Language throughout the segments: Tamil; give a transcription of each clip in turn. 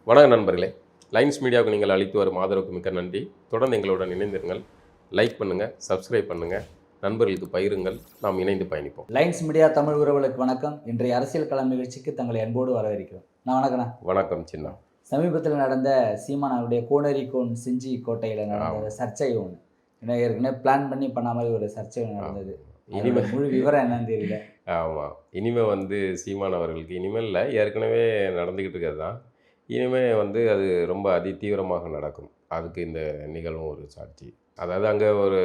வணக்கம் நண்பர்களே. லைன்ஸ் மீடியாவுக்கு நீங்கள் அளித்து வரும் ஆதரவுக்கு மிக்க நன்றி. தொடர்ந்து எங்களுடன் இணைந்திருங்கள். லைக் பண்ணுங்கள், சப்ஸ்கிரைப் பண்ணுங்கள், நண்பர்களுக்கு பகிருங்கள். நாம் இணைந்து பயணிப்போம். லைன்ஸ் மீடியா தமிழ் உறவுகளுக்கு வணக்கம். இன்றைய அரசியல் களம் நிகழ்ச்சிக்கு தங்களை அன்போடு வரவேற்கிறோம். நான் வணக்கண்ணா. வணக்கம் சின்ன. சமீபத்தில் நடந்த சீமானாவுடைய கோனேரிக்கோன் செஞ்சி கோட்டையில் நடந்த சர்ச்சை ஒன்று, ஏற்கனவே பிளான் பண்ண மாதிரி ஒரு சர்ச்சை நடந்தது. இனிமேல் முழு விவரம் என்னன்னு தெரியல. ஆமாம், இனிமேல் சீமான் அவர்களுக்கு இனிமேல் இல்லை, ஏற்கனவே நடந்துக்கிட்டு இருக்கிறது தான். இனிமேல் அது ரொம்ப அதிதீவிரமாக நடக்கும். அதுக்கு இந்த நிகழ்வும் ஒரு சாட்சி. அதாவது அங்கே ஒரு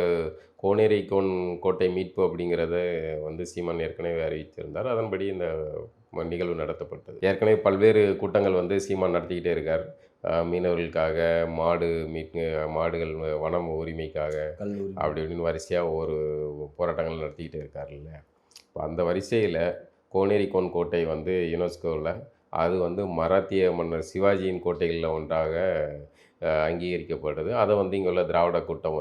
கோனேரிக்கோன் கோட்டை மீட்பு அப்படிங்கிறத சீமான் ஏற்கனவே அறிவித்திருந்தார். அதன்படி இந்த நிகழ்வு நடத்தப்பட்டது. ஏற்கனவே பல்வேறு கூட்டங்கள் சீமான் நடத்திக்கிட்டே இருக்கார். மீனவர்களுக்காக, மாடுகள் வனம் உரிமைக்காக அப்படி இப்படின்னு வரிசையாக ஒரு போராட்டங்கள் நடத்திக்கிட்டே இருக்கார்ல. இப்போ அந்த வரிசையில் கோனேரிக்கோன் கோட்டை யுனெஸ்கோவில் அது மராத்திய மன்னர் சிவாஜியின் கோட்டைகளில் ஒன்றாக அங்கீகரிக்கப்படுது. அதை இங்கே உள்ள திராவிட கூட்டம்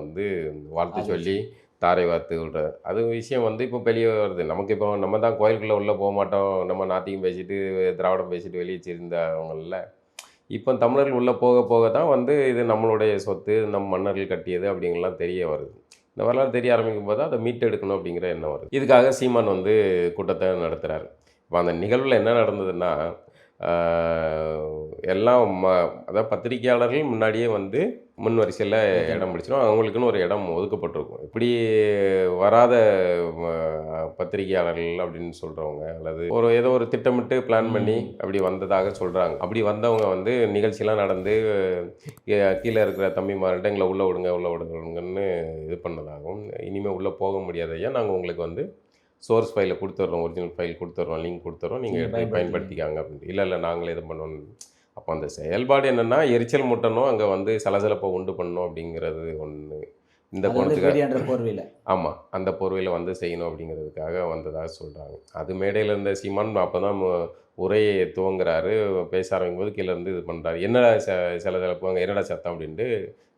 வாழ்த்து சொல்லி தாரை வார்த்து விடுற அது விஷயம் இப்போ வெளியே வருது. நமக்கு இப்போ நம்ம தான் கோயிலுக்குள்ளே உள்ளே போக மாட்டோம், நம்ம நாத்திகம் பேசிட்டு திராவிடம் பேசிட்டு வெளியே வச்சிருந்தவங்கள இப்போ தமிழர்கள் உள்ளே போக போக தான் இது நம்மளுடைய சொத்து, நம் மன்னர்கள் கட்டியது அப்படிங்கலாம் தெரிய வருது. இந்த வரலாறு தெரிய ஆரம்பிக்கும் போது அதை மீட்டெடுக்கணும் அப்படிங்கிற எண்ணம் வருது. இதுக்காக சீமான் கூட்டத்தை நடத்துகிறார். இப்போ அந்த நிகழ்வில் என்ன நடந்ததுன்னா, எல்லாம் அதாவது பத்திரிகையாளர்கள் முன்னாடியே முன் வரிசையில் இடம் பிடிச்சிடும். அவங்களுக்குன்னு ஒரு இடம் ஒதுக்கப்பட்டிருக்கும். இப்படி வராத பத்திரிகையாளர்கள் அப்படின்னு சொல்கிறவங்க அல்லது ஏதோ ஒரு திட்டமிட்டு பிளான் பண்ணி அப்படி வந்ததாக சொல்கிறாங்க. அப்படி வந்தவங்க நிகழ்ச்சியெலாம் நடந்து கீழே இருக்கிற தம்பிமார்கிட்ட எங்களை உள்ளே விடுங்கன்னு இது பண்ணதாகவும், இனிமேல் உள்ளே போக முடியாதையா, நாங்கள் உங்களுக்கு சோர்ஸ் ஃபைலை கொடுத்துட்றோம், ஒரிஜினல் ஃபைல் கொடுத்துட்றோம், லிங்க் கொடுத்துட்றோம், நீங்கள் எப்படி பயன்படுத்திக்காங்க அப்படின்ட்டு. இல்லை நாங்களே இது பண்ணணும். அப்போ அந்த செயல்பாடு என்னென்னா, எரிச்சல் முட்டணும், அங்கே சலசலப்பை உண்டு பண்ணணும் அப்படிங்கிறது ஒன்று. இந்த கோணத்துக்கு ஆமாம், அந்த போர்வையில் செய்யணும் அப்படிங்கிறதுக்காக வந்ததாக சொல்கிறாங்க. அது மேடையில் இருந்த சீமான் அப்போ தான் உரையை துவங்குறாரு. பேச ஆரம்பிக்கும் போது கீழேருந்து இது பண்ணுறாரு. என்னடா சலசலப்புங்க, என்னடா சத்தம் அப்படின்ட்டு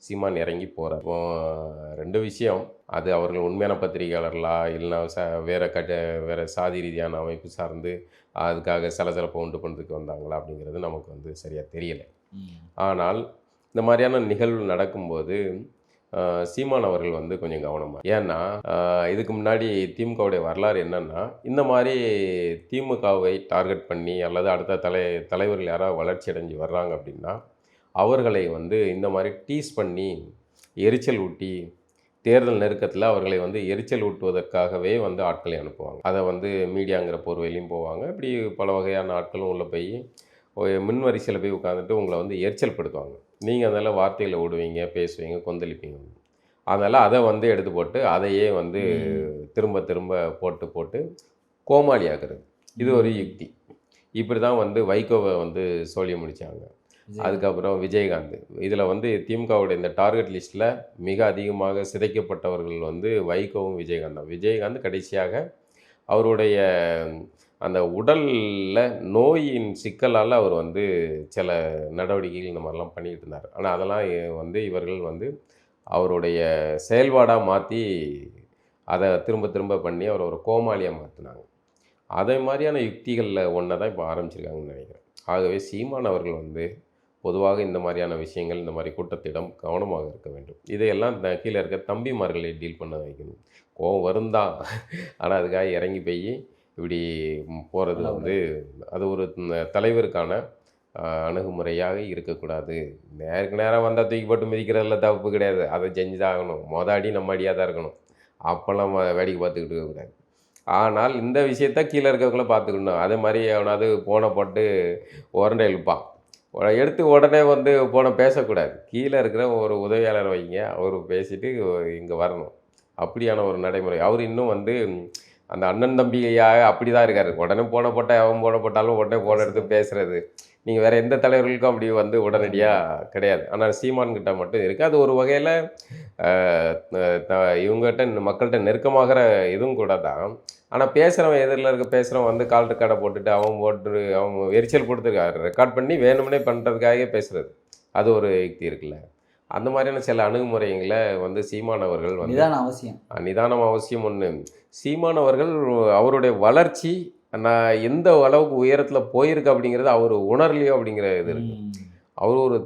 சீமான் இறங்கி போகிறார். இப்போ ரெண்டு விஷயம், அது அவர்கள் உண்மையான பத்திரிகையாளர்களா இல்லைனா வேறு சாதி ரீதியான அமைப்பு சார்ந்து அதுக்காக சலசலப்பை உண்டு பண்ணுறதுக்கு வந்தாங்களா அப்படிங்கிறது நமக்கு சரியாக தெரியலை. ஆனால் இந்த மாதிரியான நிகழ்வு நடக்கும்போது சீமான் அவர்கள் கொஞ்சம் கவனமாக, ஏன்னா இதுக்கு முன்னாடி திமுகவுடைய வரலாறு என்னென்னா, இந்த மாதிரி திமுகவை டார்கெட் பண்ணி அல்லது அடுத்த தலைவர்கள் யாராவது வளர்ச்சி அடைஞ்சு வர்றாங்க அப்படின்னா அவர்களை இந்த மாதிரி டீஸ் பண்ணி எரிச்சல் ஊட்டி தேர்தல் நெருக்கத்தில் அவர்களை எரிச்சல் ஊட்டுவதற்காகவே ஆட்களை அனுப்புவாங்க. அதை மீடியாங்கிற போர்வையிலையும் போவாங்க. இப்படி பல வகையான ஆட்களும் உள்ளே போய் முன் வரிசையில் போய் உட்காந்துட்டு உங்களை எரிச்சல் படுத்துவாங்க. நீங்கள் அதனால் வார்த்தைகளை விடுவீங்க, பேசுவீங்க, கொந்தளிப்பீங்க. அதனால் அதை எடுத்து போட்டு அதையே திரும்ப திரும்ப போட்டு கோமாளி ஆக்குறது. இது ஒரு யுக்தி. இப்படி தான் வைகோவை சோழிய முடித்தாங்க. அதுக்கப்புறம் விஜயகாந்த். இதில் திமுகவுடைய இந்த டார்கெட் லிஸ்ட்டில் மிக அதிகமாக சிதைக்கப்பட்டவர்கள் வைகோவும் விஜயகாந்த் தான். விஜயகாந்த் கடைசியாக அவருடைய அந்த உடலில் நோயின் சிக்கலால் அவர் சில நடவடிக்கைகள் இந்த மாதிரிலாம் பண்ணிக்கிட்டு இருந்தார். ஆனால் அதெல்லாம் இவர்கள் அவருடைய செயல்பாடாக மாற்றி அதை திரும்ப திரும்ப பண்ணி அவர் ஒரு கோமாளியாக மாற்றினாங்க. அதே மாதிரியான யுக்திகளில் ஒன்றை தான் இப்போ ஆரம்பிச்சிருக்காங்கன்னு நினைக்கிறேன். ஆகவே சீமான் அவர்கள் பொதுவாக இந்த மாதிரியான விஷயங்கள், இந்த மாதிரி கூட்டத்திடம் கவனமாக இருக்க வேண்டும். இதையெல்லாம் கீழே இருக்க தம்பிமார்களை டீல் பண்ண வைக்கணும். கோவம் வருந்தான், ஆனால் அதுக்காக இறங்கி போய் இப்படி போகிறது அது ஒரு தலைவருக்கான அணுகுமுறையாக இருக்கக்கூடாது. நேருக்கு நேரம் வந்தால் தூக்கி போட்டு மிதிக்கிறதுல தப்பு கிடையாது, அதை செஞ்சு தான் ஆகணும். அடி நம்ம அடியாக தான் இருக்கணும். அப்போல்லாம் வேடிக்கை பார்த்துக்கிட்டு இருக்கக்கூடாது. ஆனால் இந்த விஷயத்த கீழே இருக்கிறவங்கள பார்த்துக்கணும். அதே மாதிரி அவனாவது போனை போட்டு உரண்டை இழுப்பான், எடுத்து உடனே போனை பேசக்கூடாது. கீழே இருக்கிற ஒரு உதவியாளர் வைங்க, அவர் பேசிட்டு இங்கே வரணும். அப்படியான ஒரு நடைமுறை. அவர் இன்னும் அந்த அண்ணன் தம்பியாக அப்படி தான் இருக்கார். உடனே போனை போட்டால் அவன் போனை போட்டாலும் உடனே போனை எடுத்து பேசுகிறது நீங்கள் வேறு எந்த தலைவர்களுக்கும் அப்படி உடனடியாக கிடையாது. ஆனால் சீமான்கிட்ட மட்டும் இருக்குது. அது ஒரு வகையில் இவங்ககிட்ட மக்கள்கிட்ட நெருக்கமாகிற இதுவும் கூட தான். ஆனால் பேசுகிறவன், எதிரில் இருக்க பேசுகிறவன் கால் ரெக்கார்டை போட்டுட்டு அவன் எரிச்சல் கொடுத்துருக்காரு, ரெக்கார்ட் பண்ணி வேணும்னே பண்ணுறதுக்காகவே பேசுகிறது. அது ஒரு யுக்தி இருக்குல்ல. அந்த மாதிரியான சில அணுகுமுறைகளை சீமானவர்கள் நிதானம் அவசியம். ஒன்று, சீமானவர்கள் அவருடைய வளர்ச்சி நான் எந்த அளவுக்கு உயரத்தில் போயிருக்கு அப்படிங்கிறது அவர் உணரலையோ அப்படிங்கிற இது இருக்குது. அவர் ஒரு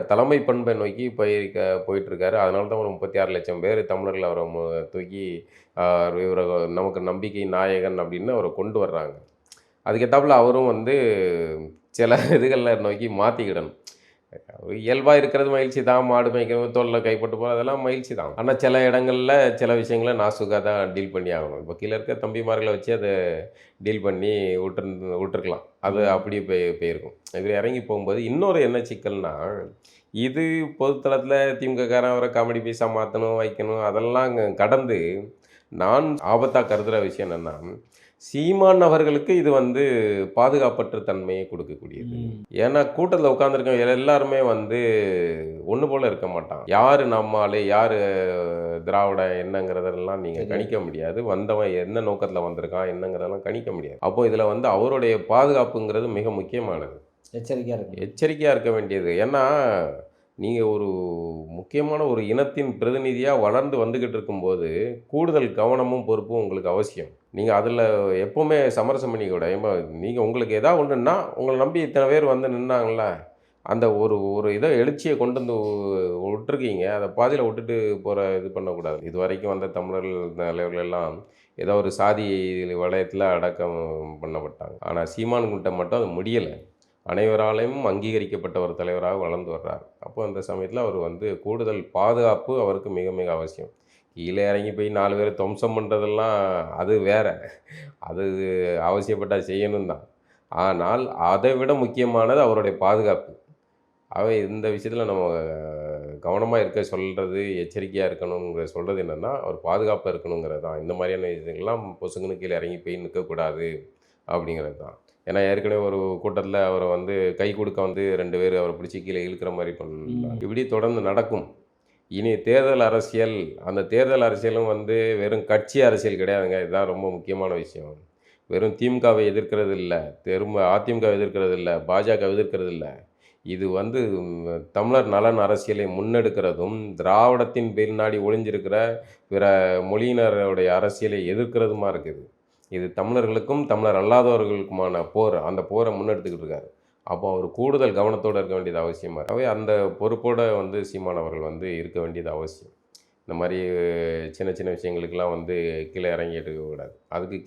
தலைமை பண்பை நோக்கி போயிட்டுருக்காரு. அதனால தான் ஒரு 36 லட்சம் பேர் தமிழர்கள் அவரை தூக்கி இவரை நமக்கு நம்பிக்கை நாயகன் அப்படின்னு அவரை கொண்டு வர்றாங்க. அதுக்கேற்றாப்புல அவரும் வந்து சில இதுகளில் நோக்கி மாற்றிக்கிடணும். இயல்பாக இருக்கிறது மகிழ்ச்சி தான், மாடு மேய்க்கிறது தோளில் கைப்பட்டு போகிறது அதெல்லாம் மகிழ்ச்சி தான். ஆனால் சில இடங்களில் சில விஷயங்களை நாசுக்காக தான் டீல் பண்ணி ஆகணும். இப்போ கீழே இருக்க தம்பிமார்களை வச்சு அதை டீல் பண்ணி விட்டுருக்கலாம். அது அப்படியே போயிருக்கும். இவர் இறங்கி போகும்போது இன்னொரு என்ன சிக்கல்னா, இது பொதுத்தளத்தில் திமுககாரன் அவரை காமெடி பீஸாக மாற்றணும் வைக்கணும் அதெல்லாம் கடந்து நான் ஆபத்தாக கருதுகிற விஷயம் என்னென்னா, சீமான் அவர்களுக்கு இது வந்து பாதுகாப்பற்ற தன்மையை கொடுக்கக்கூடியது. ஏன்னா கூட்டத்தில் உட்காந்துருக்க எல்லாருமே வந்து ஒன்று போல் இருக்க மாட்டான். யார் நம்மால் யார் திராவிட என்னங்கிறதெல்லாம் நீங்கள் கணிக்க முடியாது. வந்தவன் என்ன நோக்கத்தில் வந்திருக்கான் என்னங்கிறதெல்லாம் கணிக்க முடியாது. அப்போது இதில் வந்து அவருடைய பாதுகாப்புங்கிறது மிக முக்கியமானது. எச்சரிக்கையாக இருக்க வேண்டியது. ஏன்னா நீங்கள் ஒரு முக்கியமான ஒரு இனத்தின் பிரதிநிதியாக வளர்ந்து வந்துக்கிட்டு இருக்கும்போது கூடுதல் கவனமும் பொறுப்பும் உங்களுக்கு அவசியம். நீங்கள் அதில் எப்போவுமே சமரசம் பண்ணிக்கூட நீங்கள் உங்களுக்கு எதாவது ஒன்றுன்னா உங்களை நம்பி இத்தனை பேர் வந்து நின்னாங்களா, அந்த ஒரு இதை எழுச்சியை கொண்டு வந்து விட்டுருக்கீங்க, அதை பாதியில் விட்டுட்டு போகிற இது பண்ணக்கூடாது. இது வரைக்கும் வந்த தமிழர்கள் தலைவர்கள் எல்லாம் ஏதோ ஒரு சாதி வளையத்தில் அடக்கம் பண்ணப்பட்டாங்க. ஆனால் சீமான்கிட்ட மட்டும் அது முடியலை. அனைவராலையும் அங்கீகரிக்கப்பட்ட ஒரு தலைவராக வளர்ந்து வர்றார். அப்போ அந்த சமயத்தில் அவர் வந்து கூடுதல் பாதுகாப்பு அவருக்கு மிக மிக அவசியம். கீழே இறங்கி போய் 4 பேரை துவம்சம் பண்ணுறதெல்லாம் அது வேறு, அது அவசியப்பட்டால் செய்யணும் தான். ஆனால் அதை விட முக்கியமானது அவருடைய பாதுகாப்பு. இந்த விஷயத்தில் நம்ம கவனமாக இருக்க சொல்கிறது, எச்சரிக்கையாக இருக்கணுங்கிற சொல்கிறது என்னென்னா, அவர் பாதுகாப்பாக இருக்கணுங்கிறது தான். இந்த மாதிரியான இதுங்கெல்லாம் பொசுங்கன்னு கீழே இறங்கி போய் நிற்கக்கூடாது அப்படிங்கிறது தான். ஏன்னா ஏற்கனவே ஒரு கூட்டத்தில் அவரை வந்து கை கொடுக்க வந்து 2 பேர் அவரை பிடிச்சி கீழே இழுக்கிற மாதிரி பண்ணாங்க. இப்படி தொடர்ந்து நடக்கும். இனி தேர்தல் அரசியல், அந்த தேர்தல் அரசியலும் வந்து வெறும் கட்சி அரசியல் கிடையாதுங்க. இதுதான் ரொம்ப முக்கியமான விஷயம். வெறும் திமுகவை எதிர்க்கிறது இல்லை, அதிமுகவை எதிர்க்கிறது இல்லை, பாஜக எதிர்க்கிறது இல்லை. இது வந்து தமிழர் நலன் அரசியலை முன்னெடுக்கிறதும், திராவிடத்தின் பின்னாடி ஒளிஞ்சிருக்கிற பிற மொழியினருடைய அரசியலை எதிர்க்கிறதுமா இருக்குது. இது தமிழர்களுக்கும் தமிழர் அல்லாதவர்களுக்குமான போர். அந்த போரை முன்னெடுத்துக்கிட்டு இருக்காரு. அப்போ அவர் கூடுதல் கவனத்தோடு இருக்க வேண்டியது அவசியமாக இருக்குது. அந்த பொறுப்போடு வந்து சீமான் அவர்கள் வந்து இருக்க வேண்டியது அவசியம். இந்த மாதிரி சின்ன சின்ன விஷயங்களுக்கெல்லாம் வந்து கீழே இறங்கிட்டு இருக்கக்கூடாது. அதுக்கு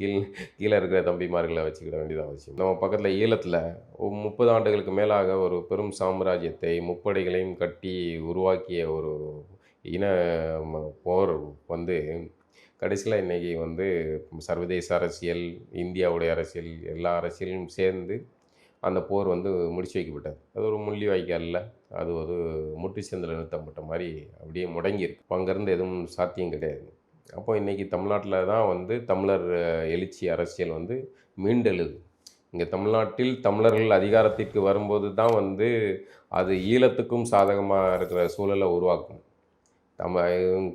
கீழே இருக்கிற தம்பிமார்களை வச்சுக்கிட வேண்டியது அவசியம். நம்ம பக்கத்தில் ஈழத்தில் 30 ஆண்டுகளுக்கு மேலாக ஒரு பெரும் சாம்ராஜ்யத்தை முப்படைகளையும் கட்டி உருவாக்கிய ஒரு இன போர் வந்து கடைசியில் இன்றைக்கி வந்து சர்வதேச அரசியல், இந்தியாவுடைய அரசியல், எல்லா அரசியலும் சேர்ந்து அந்த போர் வந்து முடிச்சு வைக்கப்பட்டது. அது ஒரு முள்ளி வாய்க்காலில் அது ஒரு முட்டுச்சந்தில் நிறுத்தப்பட்ட மாதிரி அப்படியே முடங்கியிருக்கு. இப்போ அங்கேருந்து எதுவும் சாத்தியம் கிடையாது. அப்போ இன்றைக்கி தமிழ்நாட்டில் தான் வந்து தமிழர் எழுச்சி அரசியல் வந்து மீண்டெழுது. இங்கே தமிழ்நாட்டில் தமிழர்கள் அதிகாரத்திற்கு வரும்போது தான் வந்து அது ஈழத்துக்கும் சாதகமாக இருக்கிற சூழலை உருவாக்கும்.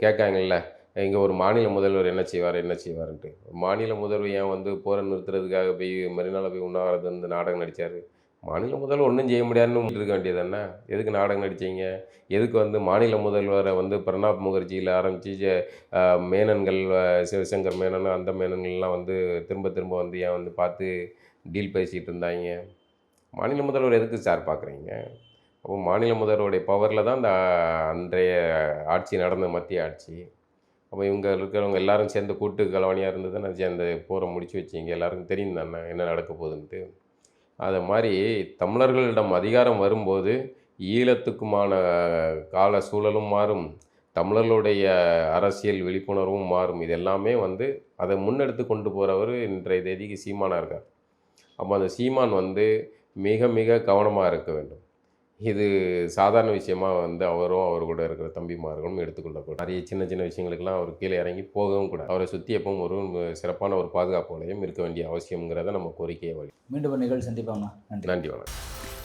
கேட்காங்கல்ல, இங்கே ஒரு மாநில முதல்வர் என்ன செய்வார்ன்ட்டு. மாநில முதல்வர் ஏன் வந்து போரை நிறுத்துறதுக்காக போய் மெரினாவில் போய் உண்ணாவிரதம் வந்து நாடகம் நடித்தார்? மாநில முதல்வர் ஒன்றும் செய்ய முடியாதுன்னு இருக்க வேண்டியது என்ன? எதுக்கு நாடகம் நடித்தீங்க? எதுக்கு வந்து மாநில முதல்வரை வந்து பிரணாப் முகர்ஜியில் ஆரம்பித்து மேனன்கள், சிவசங்கர் மேனன் அந்த மேனன்கள்லாம் வந்து திரும்ப திரும்ப வந்து ஏன் வந்து பார்த்து டீல் பேசிகிட்டு இருந்தாங்க? மாநில முதல்வர் எதுக்கு சார் பார்க்குறீங்க? அப்போ மாநில முதல்வருடைய பவரில் தான் அந்த அன்றைய ஆட்சி நடந்த மத்திய ஆட்சி. அப்போ இவங்க இருக்கிறவங்க எல்லாரும் சேர்ந்து கூட்டு கலவணியாக இருந்தது தானே அந்த போரை முடிச்சு வச்சிங்க. எல்லாருக்கும் தெரியும் தானே என்ன நடக்க போகுதுன்ட்டு. அதை மாதிரி தமிழர்களிடம் அதிகாரம் வரும்போது ஈழத்துக்குமான கால சூழலும் மாறும், தமிழர்களுடைய அரசியல் விழிப்புணர்வும் மாறும். இது எல்லாமே வந்து அதை முன்னெடுத்து கொண்டு போகிறவர் இன்றைய தேதிக்கு சீமானாக இருக்கார். அப்போ அந்த சீமான் வந்து மிக மிக கவனமாக இருக்க வேண்டும். இது சாதாரண விஷயமாக வந்து அவரும் அவர் கூட இருக்கிற தம்பிமார்களும் எடுத்துக்கொள்ளக்கூடாது. நிறைய சின்ன சின்ன விஷயங்களுக்கெல்லாம் அவர் கீழே இறங்கி போகவும் கூடாது. அவரை சுற்றி எப்பவும் ஒரு சிறப்பான ஒரு பாதுகாப்பு வளையம் இருக்க வேண்டிய அவசியங்கிறத நம்ம கோரிக்கையை வழி. மீண்டும் நிகழ்ச்சி சந்திப்போம்னா. நன்றி, வணக்கம்.